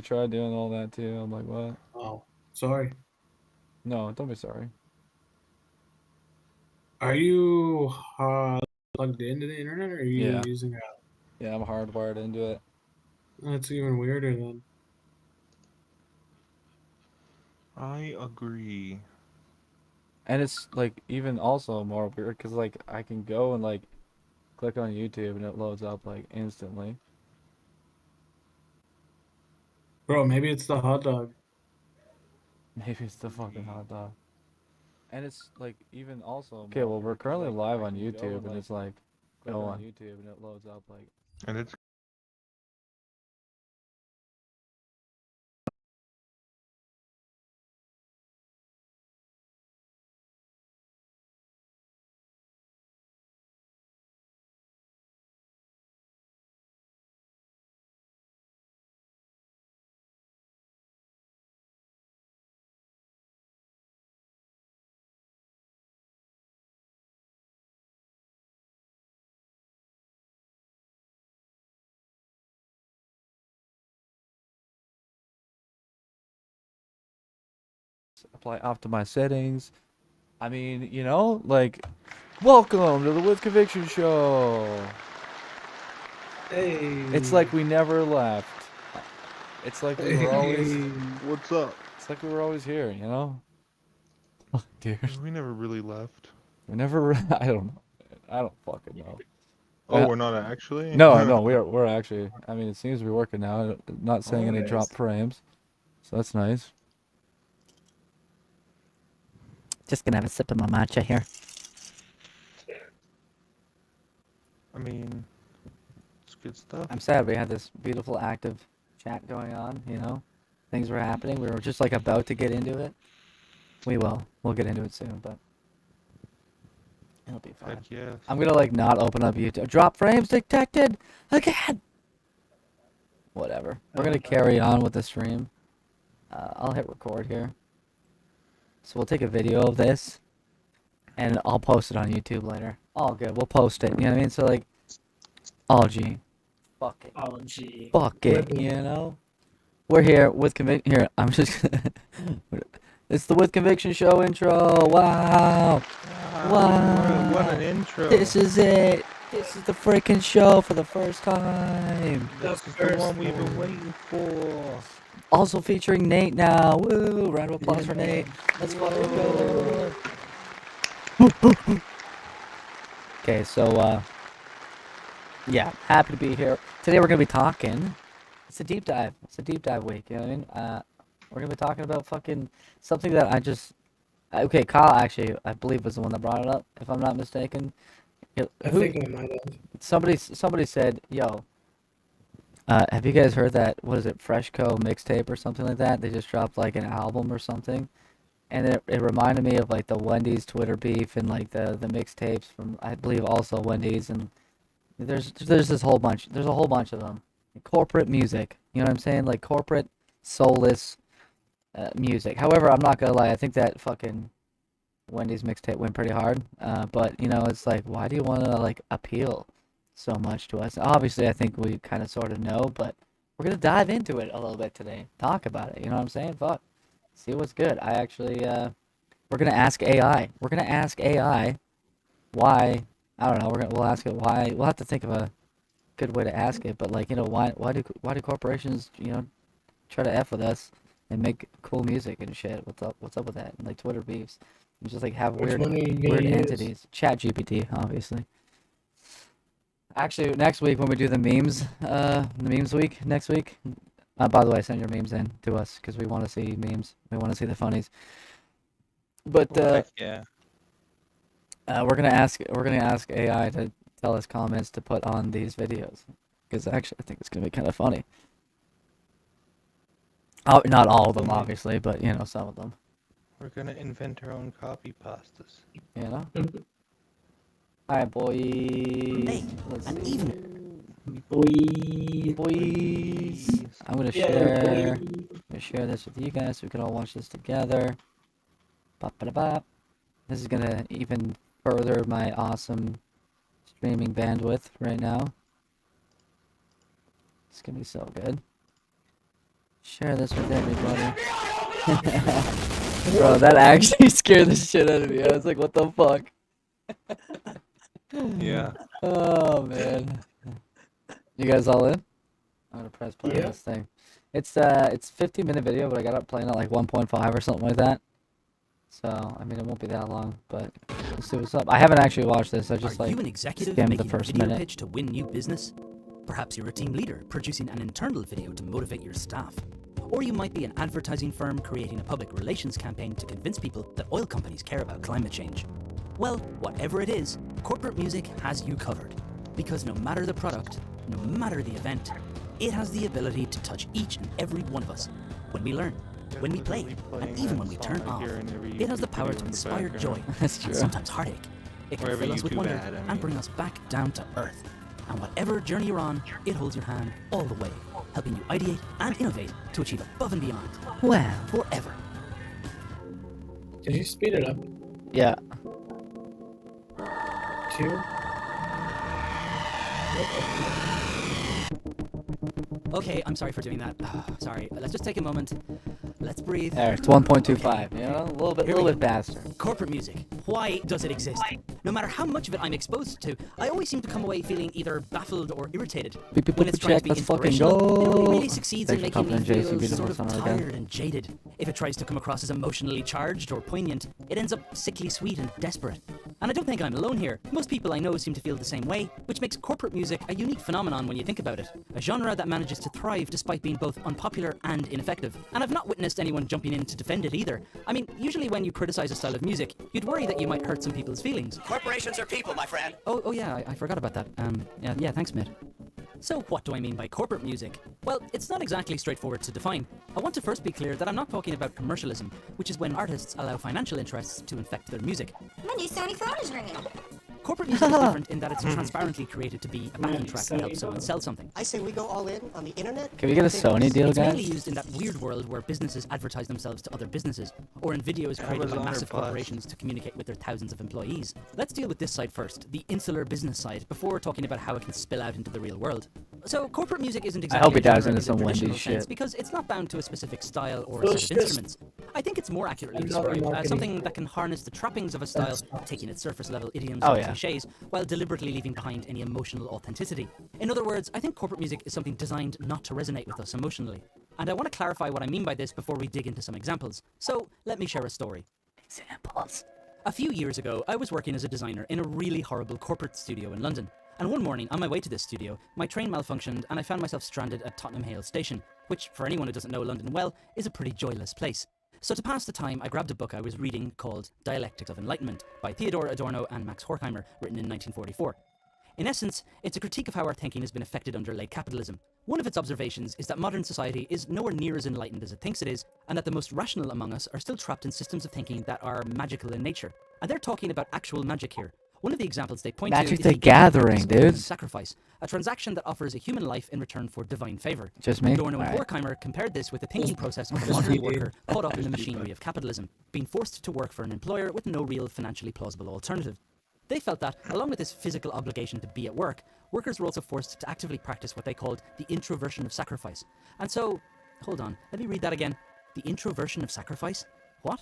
tried doing all that too. I'm like, what? Oh, sorry. No, don't be sorry. Are you plugged into the internet, or are you Yeah, using a? yeah, I'm hardwired into it. That's even weirder then. I agree. And it's like even also more weird because like I can go and like click on YouTube and it loads up like instantly. Bro, maybe it's the hot dog. Maybe it's the fucking Maybe. hot dog. And it's like even also okay. Well, we're currently live on YouTube and it's like go on YouTube and it loads up like And it's apply optimize settings. I mean, like welcome to the With Conviction show. It's Hey, like we never left. It's like we were always hey. what's up? it's like we were always here, you know? Oh, dude. We never really left. We never I don't know. I don't fucking know. Oh, we're not actually? No, no, we're actually. I mean, it seems to be working now. Not saying Oh, any Nice. drop frames, so that's nice. Just gonna have a sip of my matcha here. I mean, it's good stuff. I'm sad we had this beautiful active chat going on, you know? Things were happening. We were just like about to get into it. We will. We'll get into it soon, but it'll be fine. Heck yes. I'm gonna like not open up YouTube. Drop frames detected again. Whatever. We're gonna carry on with the stream. I'll hit record here. So we'll take a video of this and I'll post it on YouTube later. All good. We'll post it. You know what I mean? So like, oh gee, fuck it, Oh, gee. fuck it. You know? We're here with conviction. Here, I'm just. It's the With Conviction Show intro. Wow. What an Wow. intro. This is it. This is the freaking show for the first time. This is the one we've been waiting for. Also featuring Nate now. Woo. Round of applause for Nate. Let's fucking go. Okay, so, yeah, happy to be here. Today we're going to be talking. It's a deep dive. It's a deep dive week. You know what I mean? We're going to be talking about fucking something that I just. Okay, Kyle actually, I believe, was the one that brought it up, if I'm not mistaken. I Who, think I might have. somebody said, yo, have you guys heard that, what is it, Freshco mixtape or something like that? They just dropped like an album or something. And it reminded me of like the Wendy's Twitter beef and like the mixtapes from, I believe, also Wendy's. And there's this whole bunch, there's a whole bunch of them. Corporate music, you know what I'm saying? Like corporate, soulless music. However, I'm not gonna lie, I think that fucking Wendy's mixtape went pretty hard. But you know, it's like, why do you want to like appeal so much to us? Obviously, I think we kind of sort of know, but we're gonna dive into it a little bit today. Talk about it. You know what I'm saying? Fuck. See what's good. I actually, we're gonna ask AI. We're gonna ask AI why. I don't know. We'll ask it why. We'll have to think of a good way to ask it. But like, you know, why do corporations, you know, try to f with us and make cool music and shit? What's up with that? And like Twitter beefs. You just like have Which weird one are you gonna weird use? entities. Chat GPT, obviously. Actually, next week when we do the memes week next week. By the way, send your memes in to us because we want to see memes. We want to see the funnies. But Oh, heck yeah. we're gonna ask AI to tell us comments to put on these videos because actually I think it's gonna be kind of funny. Oh, not all of them, obviously, but you know some of them. We're gonna invent our own copy pastas. You know. All right, boys. Let's see. Boy. Boys. I'm gonna Yeah, share. boy. I'm gonna share this with you guys so we can all watch this together. Bop, ba, bop. This is gonna even further my awesome streaming bandwidth right now. It's gonna be so good. Share this with everybody. Bro, that actually scared the shit out of me. I was like, what the fuck? Yeah. Oh, man. You guys all in? I'm gonna press play on Yeah. this thing. It's 15-minute video, but I got it playing at like 1.5 or something like that. So, I mean, it won't be that long, but let's see what's up. I haven't actually watched this. I just Are like you an executive skimmed the making a first video minute. pitch to win new business? Perhaps you're a team leader producing an internal video to motivate your staff. Or you might be an advertising firm creating a public relations campaign to convince people that oil companies care about climate change. Well, whatever it is, corporate music has you covered. Because no matter the product, no matter the event, it has the ability to touch each and every one of us. When we learn, when we play, and even when we turn off, it has the power to inspire joy That's true. and sometimes heartache. It can Wherever fill us with YouTube wonder ad, I and mean. bring us back down to earth. And whatever journey you're on, it holds your hand all the way, helping you ideate and innovate to achieve above and beyond, Wow. forever. Did you speed it up? Yeah. 2? Okay, I'm sorry for doing that. Sorry, let's just take a moment. Let's breathe. There, it's 1.25. You know, a little Here we bit go. faster. Corporate music. Why does it exist? No matter how much of it I'm exposed to, I always seem to come away feeling either baffled or irritated. Beep, beep, When beep, it's trying check, to be let's fucking inspirational, it only go. really succeeds in Thanks for making me coming in, JC. feel Beautiful sort of summer again. tired and jaded. If it tries to come across as emotionally charged or poignant, it ends up sickly sweet and desperate. And I don't think I'm alone here. Most people I know seem to feel the same way, which makes corporate music a unique phenomenon when you think about it. A genre that manages to thrive despite being both unpopular and ineffective. And I've not witnessed anyone jumping in to defend it either. I mean, usually when you criticize a style of music, you'd worry that you might hurt some people's feelings. Corporations are people, my friend. Oh yeah, I forgot about that. Yeah, thanks, Mitt. So what do I mean by corporate music? Well, it's not exactly straightforward to define. I want to first be clear that I'm not talking about commercialism, which is when artists allow financial interests to infect their music. My new Sony phone is ringing. Corporate music is different in that it's transparently created to be a backing track that helps someone sell something. I say we go all in on the internet. Can we get a Sony deal, It's mainly guys? used in that weird world where businesses advertise themselves to other businesses, or in videos created by Amazon or massive Plus. corporations to communicate with their thousands of employees. Let's deal with this side first, the insular business side, before talking about how it can spill out into the real world. So, corporate music isn't exactly hope he a genre dives into in the some traditional Wendy's sense shit. because it's not bound to a specific style or Well, a it's set of just instruments. I think it's more accurately another described as marketing something that can harness the trappings of a style, taking its surface level idioms Oh, and yeah. cliches, while deliberately leaving behind any emotional authenticity. In other words, I think corporate music is something designed not to resonate with us emotionally. And I want to clarify what I mean by this before we dig into some examples. So, let me share a story. Examples. A few years ago, I was working as a designer in a really horrible corporate studio in London. And one morning, on my way to this studio, my train malfunctioned and I found myself stranded at Tottenham Hale Station, which, for anyone who doesn't know London well, is a pretty joyless place. So to pass the time, I grabbed a book I was reading called Dialectics of Enlightenment by Theodor Adorno and Max Horkheimer, written in 1944. In essence, it's a critique of how our thinking has been affected under late capitalism. One of its observations is that modern society is nowhere near as enlightened as it thinks it is, and that the most rational among us are still trapped in systems of thinking that are magical in nature. And they're talking about actual magic here. One of the examples they point Magic to the is Gathering, human dude. sacrifice, a transaction that offers a human life in return for divine favor. Just me? Adorno and Alright. Horkheimer compared this with the thinking process of a modern worker caught up in the machinery of capitalism, being forced to work for an employer with no real financially plausible alternative. They felt that, along with this physical obligation to be at work, workers were also forced to actively practice what they called the introversion of sacrifice. And so, hold on, let me read that again. The introversion of sacrifice? What?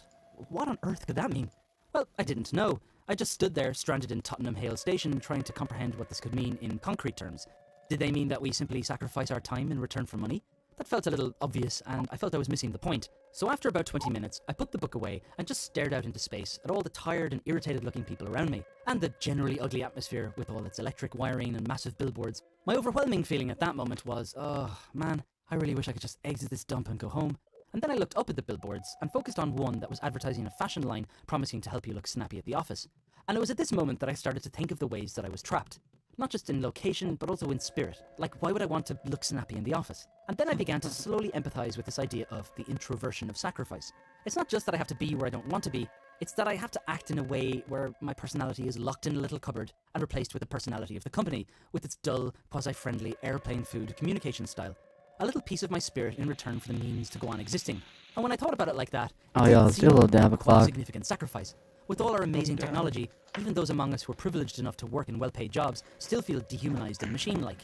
What on earth could that mean? Well, I didn't know. I just stood there, stranded in Tottenham Hale Station, trying to comprehend what this could mean in concrete terms. Did they mean that we simply sacrifice our time in return for money? That felt a little obvious, and I felt I was missing the point. So after about 20 minutes, I put the book away and just stared out into space at all the tired and irritated looking people around me, and the generally ugly atmosphere with all its electric wiring and massive billboards. My overwhelming feeling at that moment was, oh man, I really wish I could just exit this dump and go home. And then I looked up at the billboards and focused on one that was advertising a fashion line promising to help you look snappy at the office. And it was at this moment that I started to think of the ways that I was trapped. Not just in location, but also in spirit. Like, why would I want to look snappy in the office? And then I began to slowly empathize with this idea of the introversion of sacrifice. It's not just that I have to be where I don't want to be, it's that I have to act in a way where my personality is locked in a little cupboard and replaced with the personality of the company, with its dull, quasi-friendly airplane food communication style. A little piece of my spirit in return for the means to go on existing. And when I thought about it like that, Oh, it yeah, did let's do seem a little dab of quite a clock. significant sacrifice. With all our amazing technology, even those among us who are privileged enough to work in well-paid jobs still feel dehumanized and machine-like.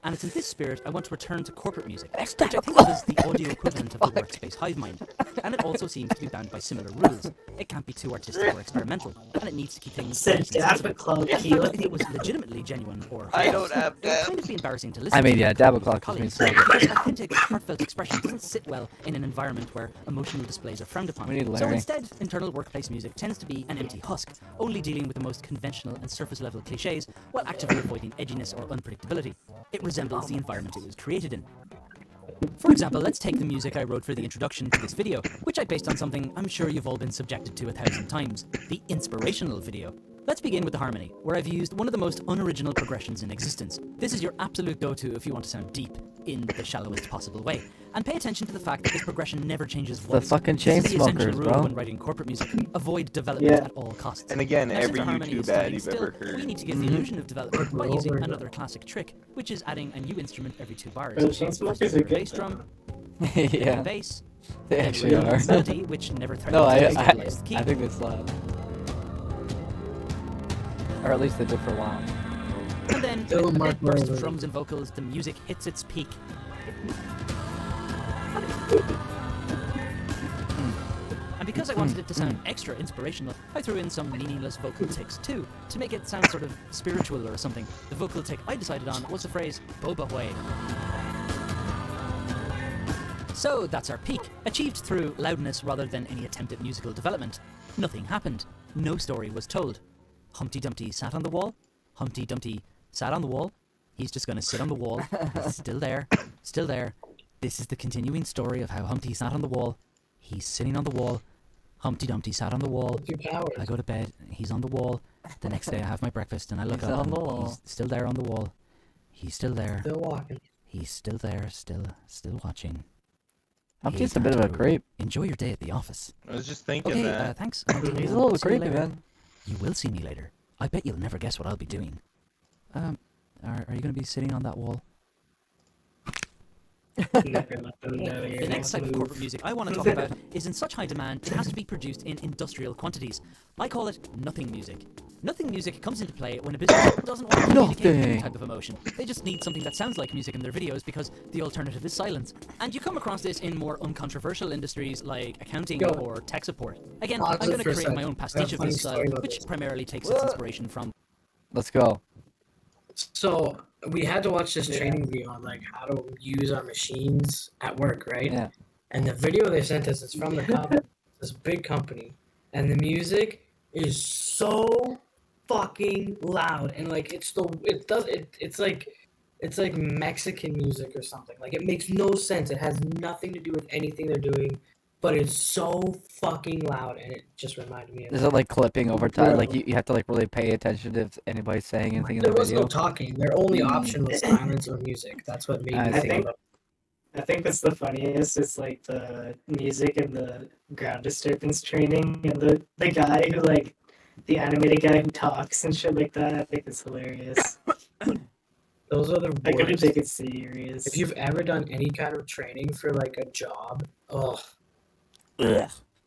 And it's in this spirit I want to return to corporate music, which I think of as the audio equivalent of the workspace hive mind. And it also seems to be bound by similar rules. It can't be too artistic or experimental, and it needs to keep things Said nice and Dab sensible. Club In Kilo. fact, if it was legitimately genuine or I don't hilarious, have it would that. kind of be embarrassing to listen I mean, to yeah, with dabble your clock just colleagues, means so. because authentic, heartfelt expression doesn't sit well in an environment where emotional displays are frowned upon. We need So Larry. instead, internal workplace music tends to be an empty husk, only dealing with the most conventional and surface-level cliches while actively avoiding edginess or unpredictability. It resembles the environment it was created in. For example, let's take the music I wrote for the introduction to this video, which I based on something I'm sure you've all been subjected to 1,000 times, the inspirational video. Let's begin with the harmony, where I've used one of the most unoriginal progressions in existence. This is your absolute go-to if you want to sound deep, in the shallowest possible way. And pay attention to the fact that this progression never changes The once. fucking This is the essential Chainsmokers, rule bro. when writing corporate music. Avoid development Yeah. at all costs. And again, Now, since every the harmony YouTube is ad standing you've still, ever heard. we need to give the illusion of development by using another classic trick, which is adding a new instrument every 2 bars. The Chainsmokers First are a good. bass drum, Yeah, bass, they then actually a are. melody, which never threatens No, to I stabilize the key. think they slap. Or at least they did for a while. And then, Tell with him a Mark big burst of Wahlberg. drums and vocals, the music hits its peak. And because I wanted it to sound extra inspirational, I threw in some meaningless vocal ticks too, to make it sound sort of spiritual or something. The vocal tick I decided on was the phrase, Boba Way. So that's our peak, achieved through loudness rather than any attempt at musical development. Nothing happened. No story was told. Humpty Dumpty sat on the wall. Humpty Dumpty sat on the wall. He's just gonna sit on the wall. He's still there. Still there. This is the continuing story of how Humpty sat on the wall. He's sitting on the wall. Humpty Dumpty sat on the wall. Your powers. I go to bed. He's on the wall. The next day I have my breakfast and I look He's up on and the wall. he's still there on the wall. He's still there. Still walking. He's still there. Still watching. Humpty's Hey, a bit of a Tattoo, creep. Enjoy your day at the office. I was just thinking Okay, that. thanks. He's a little bit See you creepy, later. man. You will see me later. I bet you'll never guess what I'll be doing. Are you going to be sitting on that wall? The next type of corporate music I want to talk about is in such high demand it has to be produced in industrial quantities. I call it nothing music. Nothing music comes into play when a business doesn't want to communicate any Nothing. type of emotion. They just need something that sounds like music in their videos because the alternative is silence. And you come across this in more uncontroversial industries like accounting Yo. or tech support. Again, Pause I'm it going to for a create my second. own I have pastiche a of funny this style, story about which this. primarily takes its inspiration from Let's go. So we had to watch this training video on like how to use our machines at work, right? Yeah. And the video they sent us is from the company, this big company, and the music is so fucking loud, and like it's like Mexican music or something. Like it makes no sense. It has nothing to do with anything they're doing, but it's so fucking loud, and it just reminded me of. Is it like clipping over time? Bro. Like you have to like really pay attention if anybody's saying anything in There the was video? no talking. Their only option was silence or music. That's what made I me see. think. I think what's the funniest is like the music and the ground disturbance training and the guy who like the animated guy who talks and shit like that. I think it's hilarious. Those are the I couldn't worst. take it serious. If you've ever done any kind of training for like a job, oh,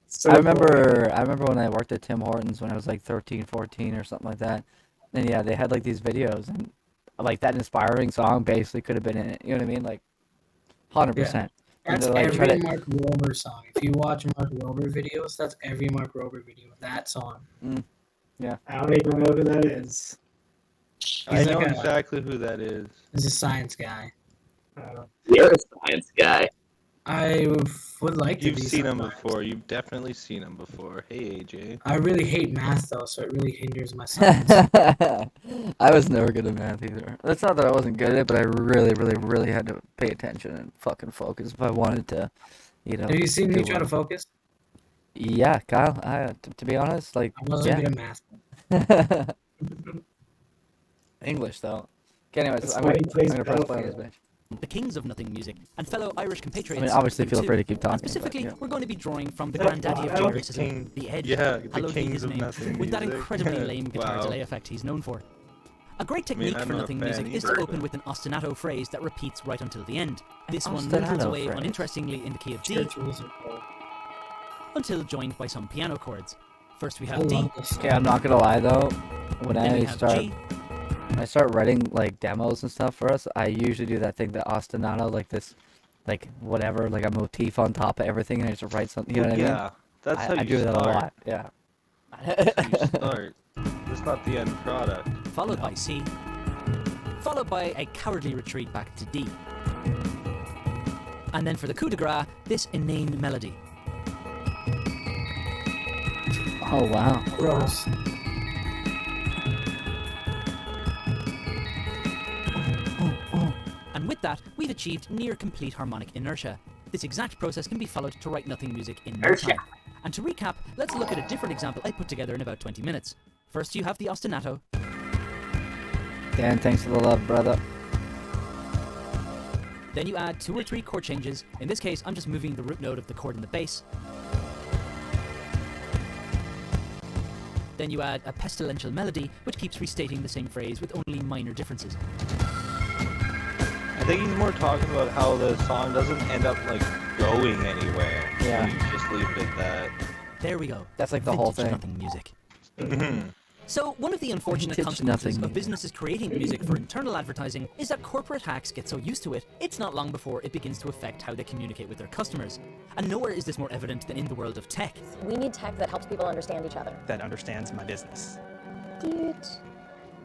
So I boring. remember when I worked at Tim Hortons when I was like 13, 14 or something like that. And yeah, they had like these videos and like that inspiring song basically could have been in it. You know what I mean? Like 100%. And that's they're, like, every try to- Mark Wahlberg song. If you watch Mark Wahlberg videos, that's every Mark Wahlberg video. That song. I don't even know who that is. I He's know like a- exactly who that is. He's a science guy. You're a science guy. I would like to You've be seen him sometimes. before. You've definitely seen him before. Hey, AJ. I really hate math though, so it really hinders my science. I was never good at math either. That's not that I wasn't good at it, but I really, really, really had to pay attention and fucking focus if I wanted to, you know. Have you seen me do try to well. focus? Yeah, Kyle. To be honest, like I wasn't yeah. good at math. English though. Okay, anyways, That's I'm why gonna, he plays I'm gonna press play on this Battlefield. the kings of nothing music and fellow Irish compatriots. bitch. I mean, obviously, you feel too. free to keep And talking. but, specifically, yeah. we're going to be drawing from the The granddaddy of bottom? genericism, King- the Edge. Yeah, the Hallowed be kings his of name, nothing with that music. incredibly lame guitar Wow. delay effect he's known for. A great technique I'm for not a nothing fan music is either, to open but- with an ostinato phrase that repeats right until the end. An This one ostinato noodles away phrase. uninterestingly in the key of D Church music. Bro. until joined by some piano chords. First we I have D, love this. Okay, I'm not gonna lie though. When then we I have start G, when I start writing like demos and stuff for us, I usually do that thing, the ostinato, like this, like whatever, like a motif on top of everything, and I just write something. You know what I mean? Yeah, that's how I you do that a start. lot. Yeah. That's how you start. It's not the end product. Followed by C. Followed by a cowardly retreat back to D. And then for the coup de grace, this inane melody. Oh wow. Gross. And with that, we've achieved near complete harmonic inertia. This exact process can be followed to write nothing music in no time. And to recap, let's look at a different example I put together in about 20 minutes. First, you have the ostinato. Dan, thanks for the love, brother. Then you add 2 or 3 chord changes. In this case, I'm just moving the root note of the chord in the bass. Then you add a pestilential melody, which keeps restating the same phrase with only minor differences. I think he's more talking about how the song doesn't end up like going anywhere. Yeah. You just leave it at that. There we go. That's like the whole Vintage thing. nothing music. Mhm. So, one of the unfortunate Vintage consequences nothing. of businesses creating music for internal advertising is that corporate hacks get so used to it, it's not long before it begins to affect how they communicate with their customers. And nowhere is this more evident than in the world of tech. We need tech that helps people understand each other. That understands my business. Cute.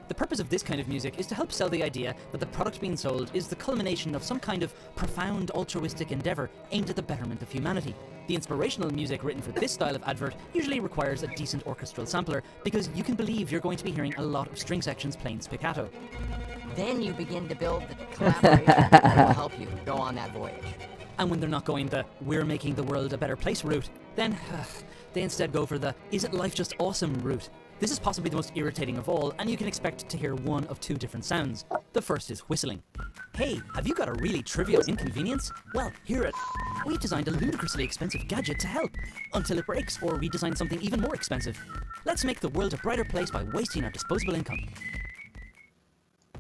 The purpose of this kind of music is to help sell the idea that the product being sold is the culmination of some kind of profound altruistic endeavor aimed at the betterment of humanity. The inspirational music written for this style of advert usually requires a decent orchestral sampler because you can believe you're going to be hearing a lot of string sections playing spiccato. Then you begin to build the collaboration that will help you go on that voyage. And when they're not going the "we're making the world a better place" route, then they instead go for the "isn't life just awesome" route. This is possibly the most irritating of all, and you can expect to hear one of 2 different sounds. The first is whistling. Hey, have you got a really trivial inconvenience? Well, here at we've designed a ludicrously expensive gadget to help, until it breaks, or we design something even more expensive. Let's make the world a brighter place by wasting our disposable income.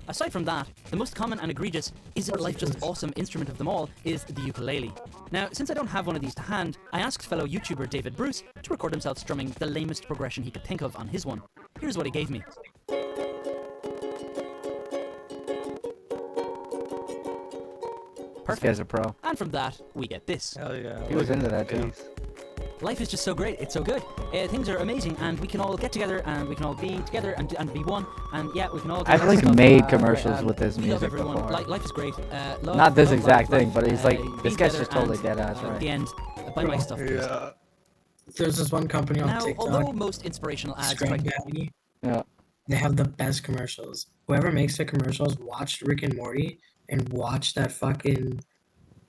Aside from that, the most common and egregious "isn't life just awesome" instrument of them all is the ukulele. Now, since I don't have one of these to hand, I asked fellow YouTuber David Bruce to record himself strumming the lamest progression he could think of on his one. Here's what he gave me. This guy's a pro. And from that, we get this. Hell yeah. He was into that too. Bass. Life is just so great, it's so good. Things are amazing, and we can all get together, and we can all be together and be one, and yeah, we can all do I've lots like of stuff. made commercials with this We love music everyone. before. Life is great. Love, Not this love exact life, thing, but he's like, be this guy's together just totally and, dead ass At right. the end, buy my stuff, please. Yeah. There's this one company on Now, TikTok, although most inspirational ads try Scrub Daddy. Yeah. They have the best commercials. Whoever makes the commercials watched Rick and Morty and watched that fucking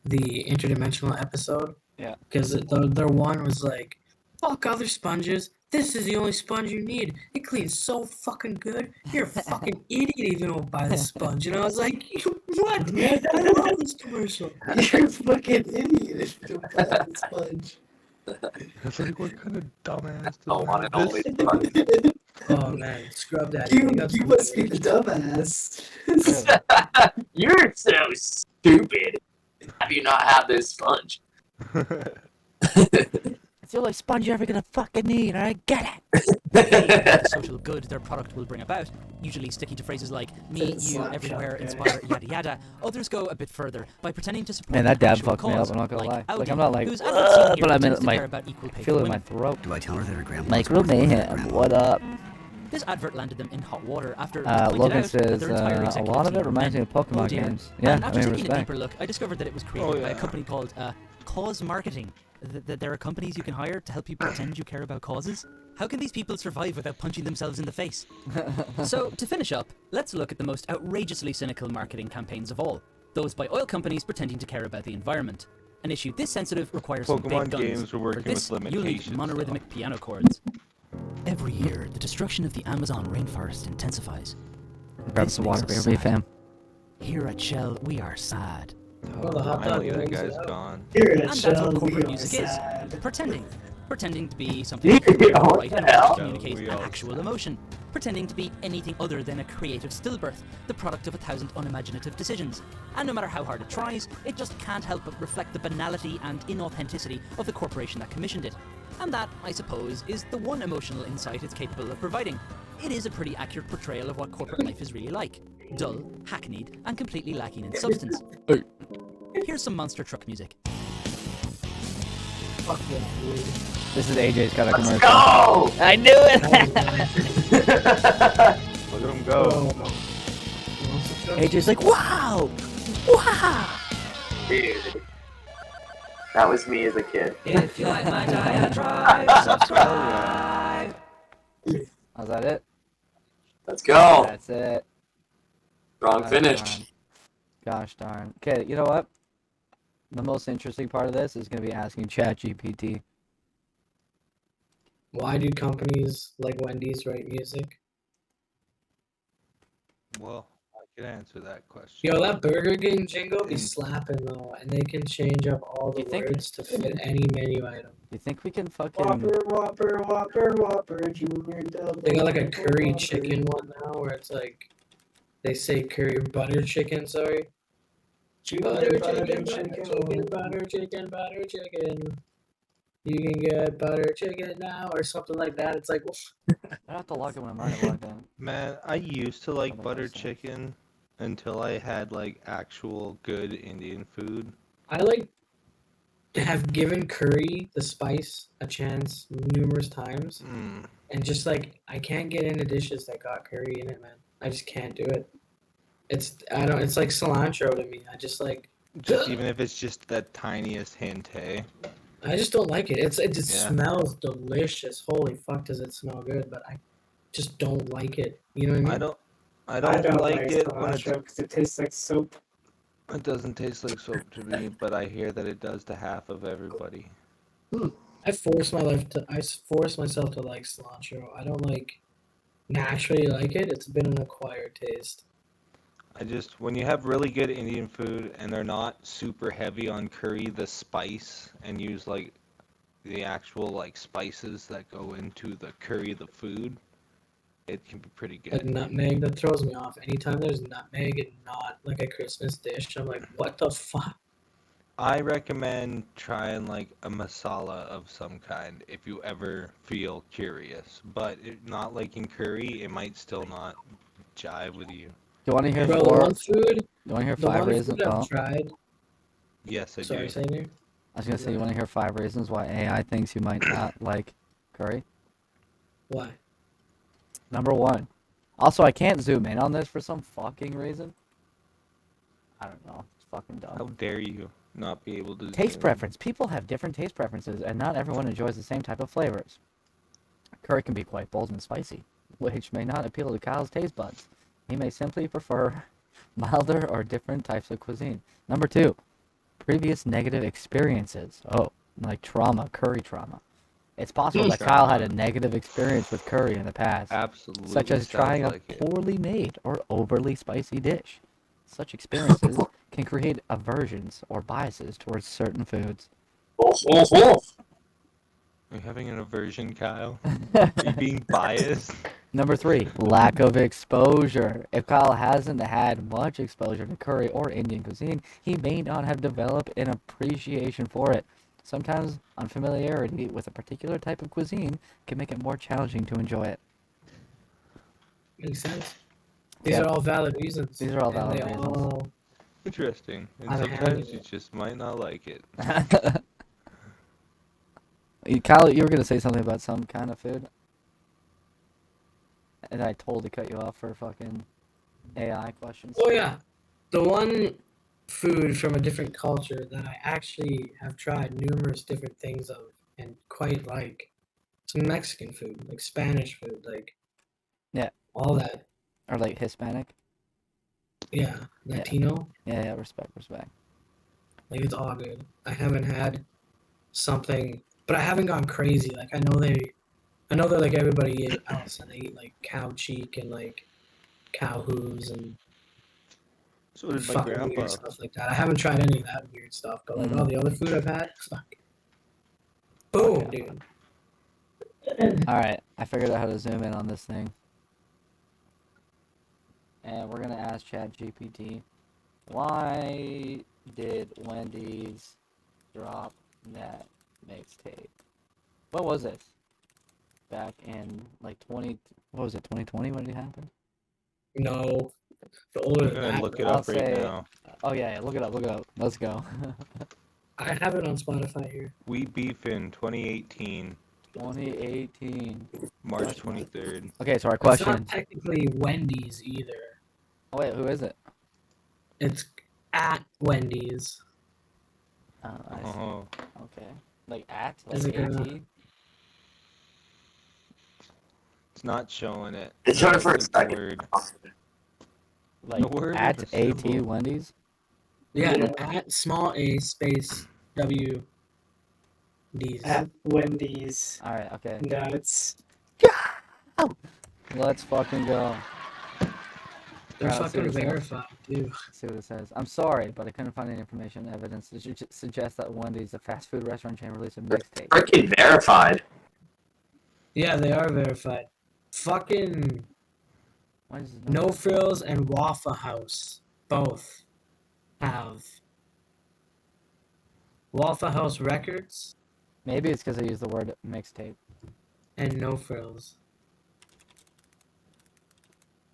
the interdimensional episode. Yeah. Because their one was like, fuck other sponges. This is the only sponge you need. It cleans so fucking good. You're a fucking idiot if you don't buy the sponge. And I was like, what? I love this commercial. You're a fucking idiot if you don't buy the sponge. It's like, what kind of dumbass Oh, one and only. Oh man, Scrub Daddy. You must be the dumbass. You're so stupid. Have you not had this sponge? It's the only sponge you're ever gonna fucking need, alright? Get it! The social good their product will bring about, usually sticking to phrases like me, It's you, Snapchat, everywhere, okay. inspire, yada yada. Others go a bit further by pretending to support Man, that an dad actual fucked me up, cause, I'm not gonna lie. Audi, Like, I'm not like, whose advert scene here but I'm in pretends to my, care about equal pay for feel it in my women. throat. Do I tell her that her grandpa's Micro Mayhem, what up? This advert landed them in hot water after they Logan pointed out that says, their entire a executive lot of team it were reminds me men. of Pokemon Oh dear. games. Yeah, And I after mean, taking a respect. deeper look, I discovered that it was created by a yeah. company called Cause Marketing. That there are companies you can hire to help you pretend you care about causes. How can these people survive without punching themselves in the face? So, to finish up, let's look at the most outrageously cynical marketing campaigns of all. Those by oil companies pretending to care about the environment. An issue this sensitive requires some Pokemon big guns. games are working For this, with you'll need limitations, monorhythmic piano chords. Every year, the destruction of the Amazon rainforest intensifies. Grab This some makes water, us baby sad. fam. Here at Shell, we are sad. Well, the hot dog Finally, that brings guy's it up. gone. Here And at that's Shell, what we corporate are music is. sad. Pretending to be something you can Oh, write and hell. communicate We an all actual said. emotion. Pretending to be anything other than a creative stillbirth, the product of 1,000 unimaginative decisions. And no matter how hard it tries, it just can't help but reflect the banality and inauthenticity of the corporation that commissioned it. And that, I suppose, is the one emotional insight it's capable of providing. It is a pretty accurate portrayal of what corporate life is really like. Dull, hackneyed, and completely lacking in substance. Here's some monster truck music. Fuck yeah, dude. This is AJ's kind of commercial. Go! I knew it! Look at him go. AJ's like, wow! Wow! Dude. That was me as a kid. If you like my diatribe, subscribe. Was that it? Let's go. That's it. Strong Gosh finish. darn. Gosh darn. Okay, you know what? The most interesting part of this is going to be asking ChatGPT. Why do companies like Wendy's write music? Well, I can answer that question. Yo, that Burger King jingle be slapping though, and they can change up all the You think- words to fit any menu item. You think we can fucking... Whopper, Junior Double. They got like a curry chicken one now, where it's like they say curry butter chicken. Sorry, butter chicken. You can get butter chicken now, or something like that. It's like, I have to log in when I'm already logged in. Man, I used to like Something butter like that. chicken until I had like actual good Indian food. I like have given curry the spice a chance numerous times, and just like I can't get into dishes that got curry in it, man. I just can't do it. It's like cilantro to me. I just like Just even if it's just that tiniest hint, hey. I just don't like it. It just Yeah. smells delicious. Holy fuck, does it smell good? But I just don't like it. You know what I mean? I don't like it when cilantro because it tastes like soap. it doesn't taste like soap to me, but I hear that it does to half of everybody. I force myself to like cilantro. I don't like naturally like it. It's been an acquired taste. When you have really good Indian food and they're not super heavy on curry, the spice, and use like the actual like spices that go into the curry, the food, it can be pretty Like good. nutmeg, that throws me off. Anytime there's nutmeg and not like a Christmas dish, I'm like, what the fuck? I recommend trying like a masala of some kind if you ever feel curious, but not liking curry, it might still not jive with you. You want to hear Bro, the four? one food, You want to hear the 5 one reasons? food I've Oh, tried. Yes, I Sorry, do. Sanger. I was gonna say, you want to hear 5 reasons why AI thinks you might not like curry? Why? Number 1. Also, I can't zoom in on this for some fucking reason. I don't know. It's fucking dumb. How dare you not be able to Taste zoom? preference. People have different taste preferences, and not everyone enjoys the same type of flavors. Curry can be quite bold and spicy, which may not appeal to Kyle's taste buds. He may simply prefer milder or different types of cuisine. Number 2. Previous negative experiences. Oh, like trauma, curry trauma. It's possible that Kyle had a negative experience with curry in the past, Absolutely. such as sounds trying a like it. poorly made or overly spicy dish. Such experiences can create aversions or biases towards certain foods. Are you having an aversion, Kyle? Are you being biased? Number 3, lack of exposure. If Kyle hasn't had much exposure to curry or Indian cuisine, he may not have developed an appreciation for it. Sometimes unfamiliarity with a particular type of cuisine can make it more challenging to enjoy it. Makes sense. These Yeah. are all valid reasons. These are all and valid they reasons. all- Interesting. And I've had sometimes it. you just might not like it. Kyle, you were going to say something about some kind of food? And I totally cut you off for fucking AI questions. Oh yeah, the one food from a different culture that I actually have tried numerous different things of and quite like. Some Mexican food, like Spanish food, like Yeah. all that. Or like Hispanic? Yeah, Latino. Yeah, respect. Like it's all good. I haven't had something, but I haven't gone crazy. Like I know they're like everybody else, and they eat like cow cheek and like cow hooves and So did my fucking grandpa. weird stuff like that. I haven't tried any of that weird stuff, but like all the other food I've had, fuck. Boom, dude. Alright, I figured out how to zoom in on this thing. And we're gonna ask ChatGPT, why did Wendy's drop that mixtape? What was this? back in like 20. What was it? 2020 when it happened? No, the older I'm than gonna that. look it bro. up right say- now. Oh yeah, look it up. Look it up. Let's go. I have it on Spotify here. We Beefin' 2018, 2018. March 23rd. Okay, so our It's question. not technically Wendy's either. Oh wait, who is it? It's at Wendy's. Oh, I see. Oh, Okay, like at Is like it gonna- AT. it's not showing it. It's showing for a Just the second. word. Like The word or at the AT symbol? Wendy's. Yeah, at small a space W D's. At Wendy's. All right. Okay. No, it's Let's fucking go. They're Alright, let's see fucking what it says. verified, too. Let's see what it says. I'm sorry, but I couldn't find any information or evidence to suggest that Wendy's, a fast food restaurant chain, released a mixtape. Freaking verified. Yeah, they are verified. Fucking Why does it No Frills and Waffle House both have Waffle House Records Maybe it's because I used the word mixtape. and No Frills.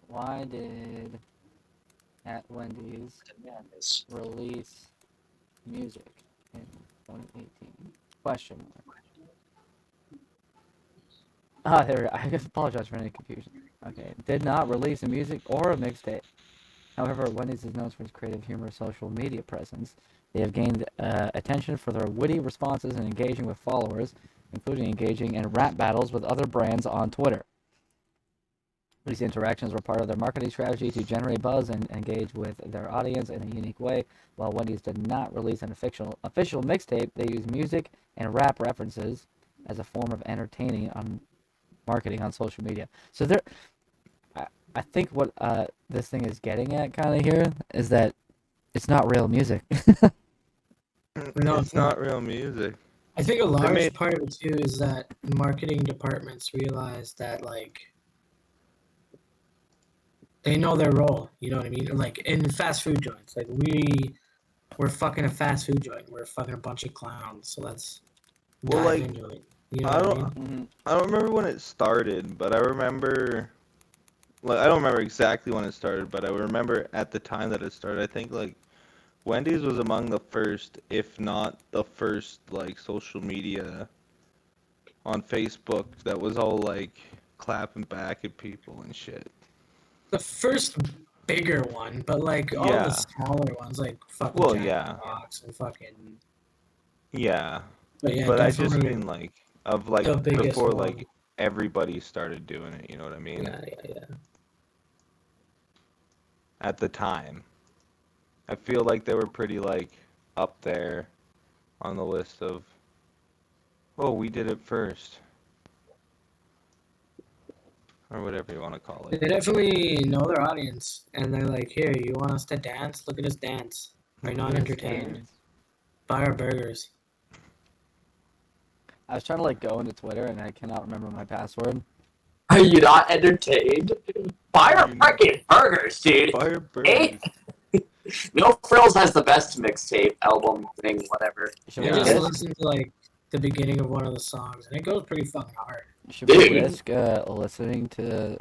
Why did at Wendy's release music in 2018? Question mark. Ah, there. I apologize for any confusion. Okay, did not release a music or a mixtape. However, Wendy's is known for its creative humor, social media presence. They have gained attention for their witty responses and engaging with followers, including engaging in rap battles with other brands on Twitter. These interactions were part of their marketing strategy to generate buzz and engage with their audience in a unique way. While Wendy's did not release an official mixtape, they used music and rap references as a form of entertaining on marketing on social media. So there, I think what this thing is getting at kind of here is that it's not real music. No, It's not real music. I think a large made- part of it too is that marketing departments realize that like they know their role. You know what I mean? Like in fast food joints, like we're fucking a fast food joint. We're fucking a bunch of clowns. So let's Well, dive like, into it. You know I what I don't, mean? I don't remember when it started, but I remember, like, I don't remember exactly when it started, but I remember at the time that it started. I think like Wendy's was among the first, if not the first, like social media on Facebook that was all like clapping back at people and shit. The first bigger one, but like all Yeah. the smaller ones, like fucking Well, Jack in yeah. the Box and fucking. Yeah, But yeah, but I just definitely mean like of like the biggest before one. like everybody started doing it. You know what I mean? Yeah. At the time, I feel like they were pretty like up there on the list of, oh, we did it first, or whatever you want to call They it. definitely know their audience, and they're like, "Here, you want us to dance? Look at us dance. Are you not entertained? Buy our burgers." I was trying to like go into Twitter and I cannot remember my password. Are you not entertained? Buy our freaking burgers, dude. Fire Hey. No Frills has the best mixtape album thing, whatever. Should I we just risk, listened to like the beginning of one of the songs, and it goes pretty fucking hard. should we Dude. risk listening to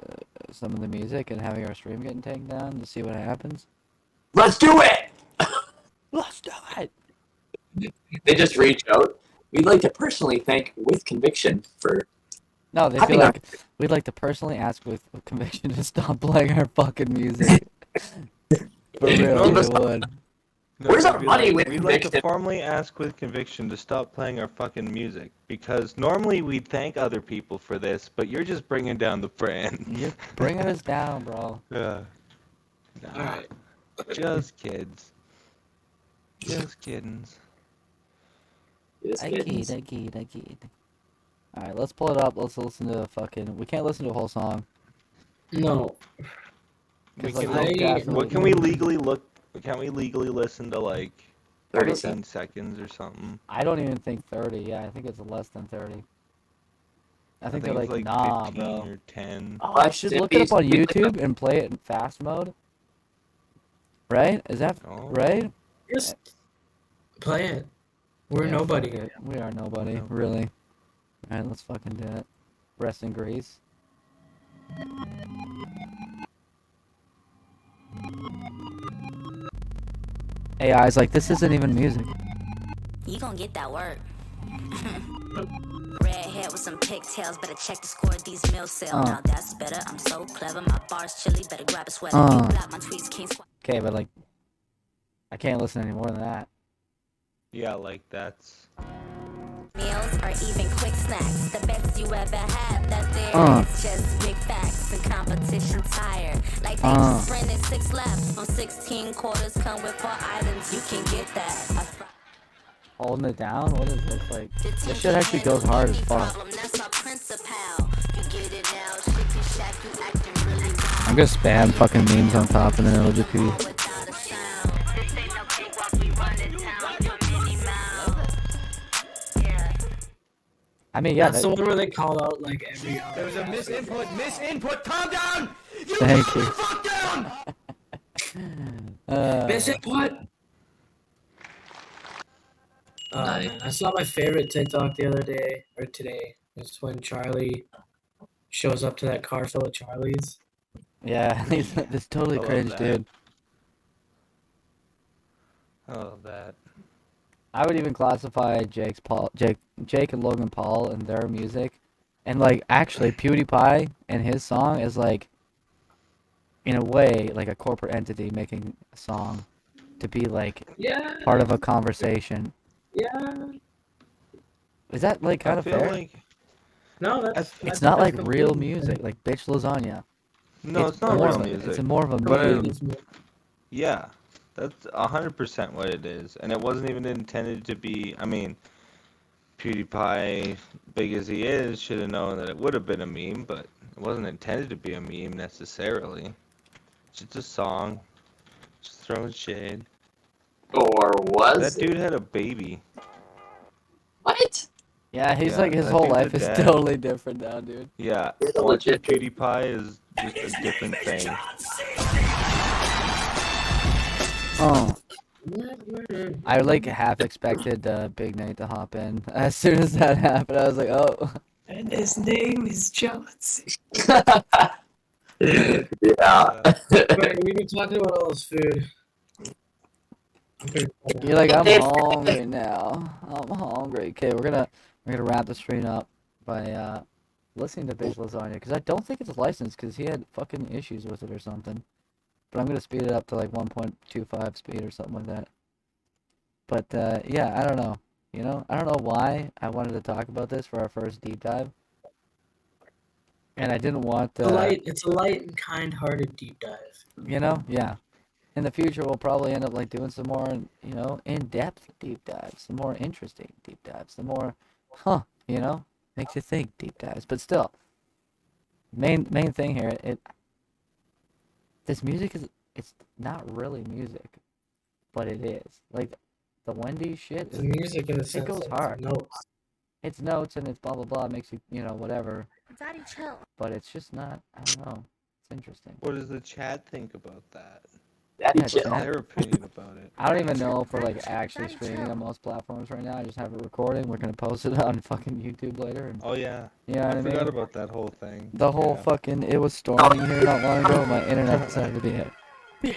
some of the music and having our stream getting taken down to see what happens? Let's do it! Let's do it! They just reach out. We'd like to personally thank With Conviction for No, they having feel our like we'd like to personally ask with conviction to stop playing our fucking music. For real, Give we us- would. Where's our it'd be money like, with we'd like to conviction? formally ask with conviction to stop playing our fucking music because normally we'd thank other people for this, but you're just bringing down the brand. You're bringing us down, bro. Yeah. Nah, All right. just kids. Just kiddings. Yes, I kittens. kid. Alright, let's pull it up. Let's listen to a fucking. We can't listen to a whole song. No, We 'cause, can, like, I- definitely- what can we legally look? Can't we legally listen to like 30 15 seconds or something? I don't even think 30. Yeah, I think it's less than 30. I think they're it's like, nah, 15 bro. or 10. Oh, I should look it up on YouTube and play it in fast mode. Right? Is that Oh. right? just play it. We're Yeah, nobody. fuck it. We are nobody, Nobody. really. Alright, let's fucking do it. Rest in Greece. AI's like, this isn't even music. You gonna get that work. Red hair with some pigtails, better check the score of these meal sale. Now that's better. I'm so clever. My bar's chilly, better grab a sweater. You block my tweets, can't squat. Okay, but like, I can't listen any more than that. Yeah, like that's. Meals or even quick snacks. The best you ever had, that there is just big facts and competition tired. Like they just ran in 6 laps from 16 quarters. Come with 4 items, you can get that. Holding it down? What is this like? This shit actually goes hard as fuck. I'm gonna spam fucking memes on top and then it'll just be. I mean, yeah. That's the one where they call out like every. There was a misinput. Calm down. You Thank you. fuck down. Misinput. Man, I saw my favorite TikTok the other day or today. It's when Charlie shows up to that car full of Charlies. Yeah, it's totally cringe, dude. I love that. I would even classify Jake and Logan Paul and their music, and like actually PewDiePie and his song is like, in a way, like a corporate entity making a song to be like part of a conversation. Yeah. Is that like kind of fair? Like... No, that's. It's not like real music, like bitch lasagna. No, it's not real music. It's more of a movie. Yeah, that's 100% what it is, and it wasn't even intended to be. I mean, PewDiePie, big as he is, should have known that it would have been a meme, but it wasn't intended to be a meme necessarily. It's just a song, just throwing shade. Or was that dude had a baby? What? Yeah, he's like his whole life is totally different now, dude. Yeah, watching PewDiePie is just a different thing. Oh. I like half expected Big Nate to hop in. As soon as that happened, I was like, oh. And his name is Jones. Yeah. We've been talking about all this food. You're like, I'm hungry now. I'm hungry. Okay, we're gonna wrap the stream up by listening to Big Lasagna because I don't think it's licensed because he had fucking issues with it or something. But I'm gonna speed it up to like 1.25 speed or something like that. But yeah, I don't know. You know, I don't know why I wanted to talk about this for our first deep dive, and I didn't want. It's a light and kind-hearted deep dive. You know, yeah. In the future, we'll probably end up like doing some more, you know, in-depth deep dives, some more interesting deep dives, some more, you know, makes you think deep dives. But still, main thing here, this music it's not really music, but it is. Like the Wendy's shit. It's music in the sense it goes that hard. it's notes. It's notes and it's blah blah blah. It makes you, you know, whatever. Daddy, chill. But it's just not. I don't know. It's interesting. What does the chat think about that? What's their opinion about it? I don't even know if we're like actually streaming on most platforms right now. I just have it recording. We're gonna post it on fucking YouTube later. And, oh yeah. Yeah, I forgot about that whole thing. The whole fucking it was storming here not long ago. My internet decided to be a bitch.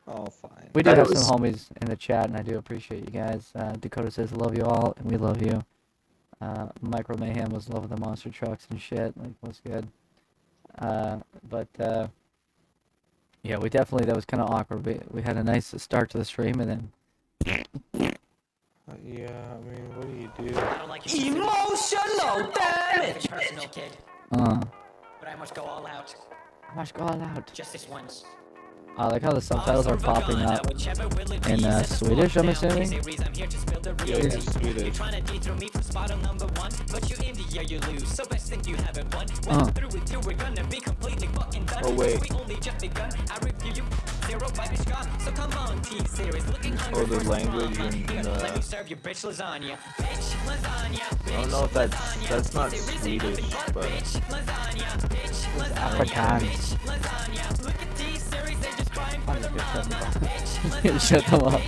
Oh fine. We do have some homies in the chat, and I do appreciate you guys. Dakota says, "Love you all," and we love you. Micro Mayhem was loving the monster trucks and shit. Like, what's good? But yeah, we definitely, that was kind of awkward. We had a nice start to the stream, and then... yeah, I mean, what do you do? Emotional damage. Personal kid. But I must go all out. I must go all out. Just this once. I like how the subtitles are popping up in Swedish, I'm assuming. Yeah, it's Swedish. Oh wait. Oh, the language and I don't know if that's not Swedish, but Afrikaans. Shut them up.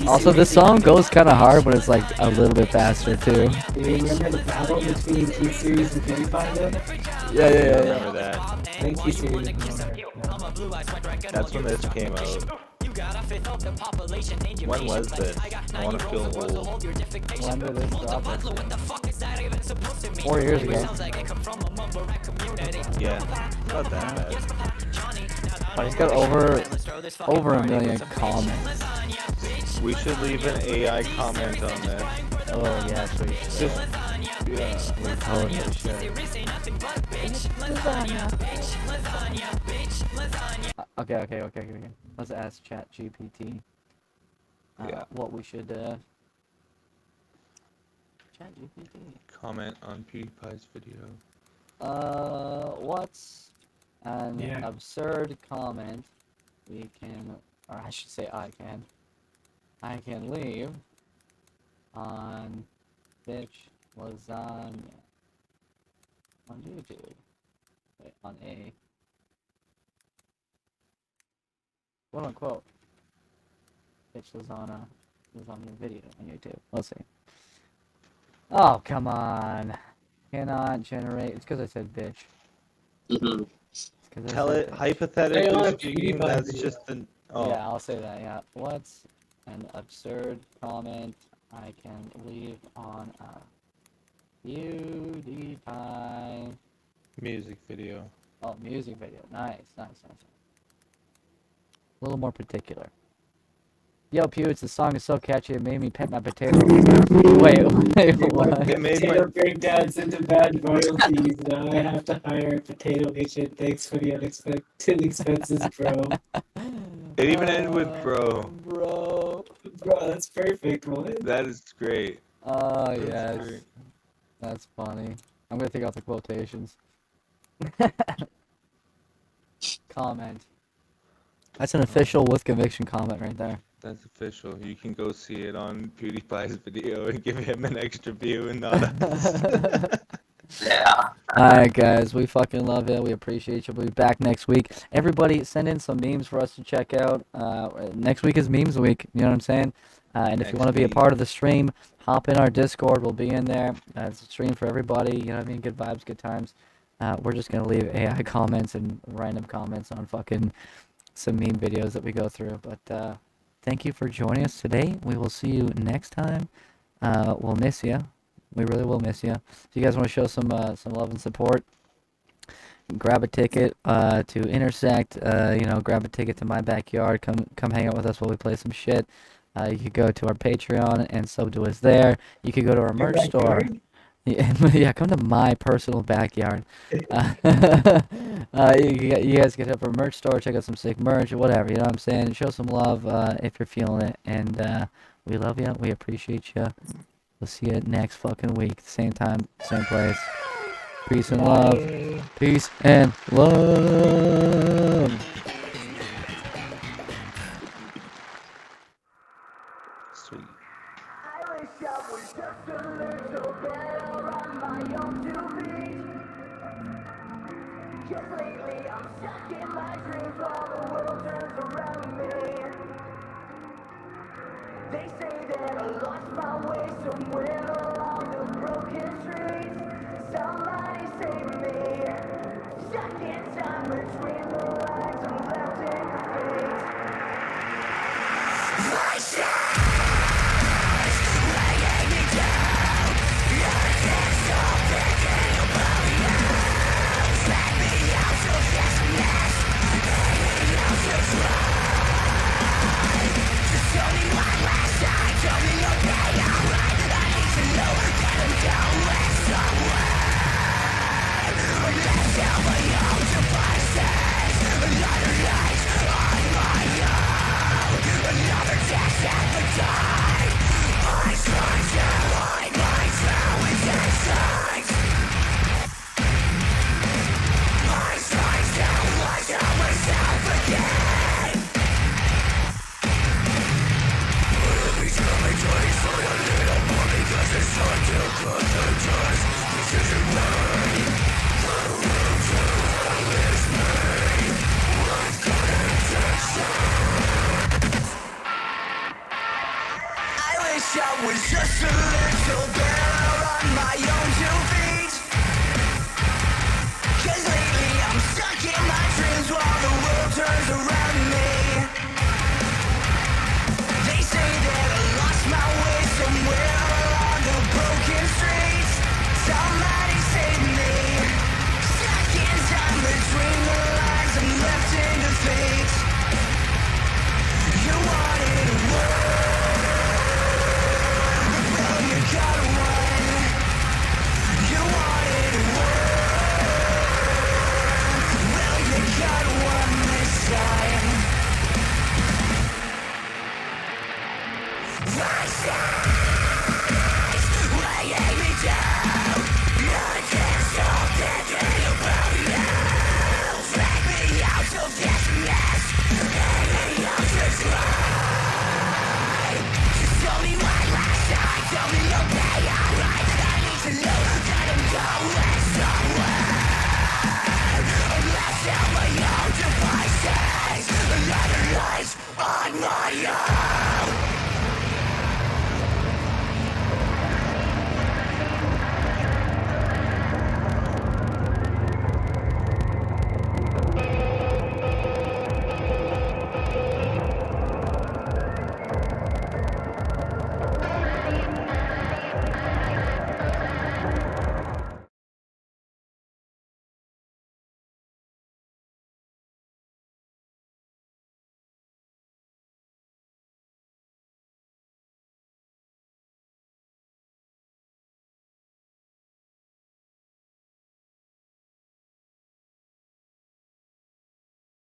Also, this song goes kind of hard, but it's like a little bit faster too. Do you remember the battle between T-Series and PewDiePie though? Yeah. Remember that. I think T-Series won. That's when this came out. When was this? I want to feel old. When did this drop? 4 years ago. Yeah, not that bad. But he's got over a million comments. We should leave an AI comment on that. Oh yes, we should. Yeah. We totally should. Okay. Let's ask ChatGPT. What we should. ChatGPT. Comment on PewDiePie's video. What's an absurd comment we can, or I should say I can leave on bitch lasagna on YouTube. Wait, on a quote unquote bitch lasagna video on YouTube. Let's see. Oh, come on. Cannot generate. It's because I said bitch. Mm-hmm. Tell it, hypothetically speaking, that's just an... Oh. Yeah, I'll say that, yeah. What's an absurd comment I can leave on a PewDiePie Music video. Oh, music video. Nice. A little more particular. Yo, Pew, the song is so catchy it made me pet my potato. Wait, what? It made potato breakdowns into bad royalties. Now I have to hire a potato agent. Thanks for the unexpected expenses, bro. It even ended with bro. Bro, that's perfect. What? That is great. Oh, yes. Great. That's funny. I'm gonna take out the quotations. Comment. That's an official with conviction comment right there. That's official. You can go see it on PewDiePie's video and give him an extra view and not us. Yeah. Alright, guys. We fucking love it. We appreciate you. We'll be back next week. Everybody, send in some memes for us to check out. Next week is memes week. You know what I'm saying? And if you want to be a part of the stream, hop in our Discord. We'll be in there. It's a stream for everybody. You know what I mean? Good vibes, good times. We're just going to leave AI comments and random comments on fucking some meme videos that we go through. But thank you for joining us today. We will see you next time. We'll miss you. We really will miss you. If you guys want to show some love and support, grab a ticket to Intersect. Grab a ticket to my backyard. Come hang out with us while we play some shit. You could go to our Patreon and sub to us there. You could go to our merch store. Yeah, come to my personal backyard. You guys can hit up our merch store, check out some sick merch, or whatever, you know what I'm saying? Show some love if you're feeling it. And we love you. We appreciate you. We'll see you next fucking week. Same time, same place. Peace and love. Peace and love. Sweet. Just lately I'm stuck in my dreams while the world turns around me. They say that I lost my way somewhere along the broken streets. Somebody save me. Stuck in time between the lines and left in the face. My shadows weighing me down. Your hands are thinking about you. Let me out of this mess. Let me out of try. Just tell me one last time. Tell me okay, alright. I need to I was just a little better on my own 2 feet. 'Cause lately I'm stuck in my dreams while the world turns around me. They say that I lost my way somewhere along the broken streets. Somebody save me. Stuck in time between the lines, I'm left in defeat. You wanted a world, well you got one. You wanted a world, well you got one this time. My size, weighing me down. I can't stop thinking about you. Drag me out of this mess, hang me out to dry. Just tell me one last time, tell me you'll be alright. I need to know that I'm going somewhere. I'm left out my own devices, another life on my own.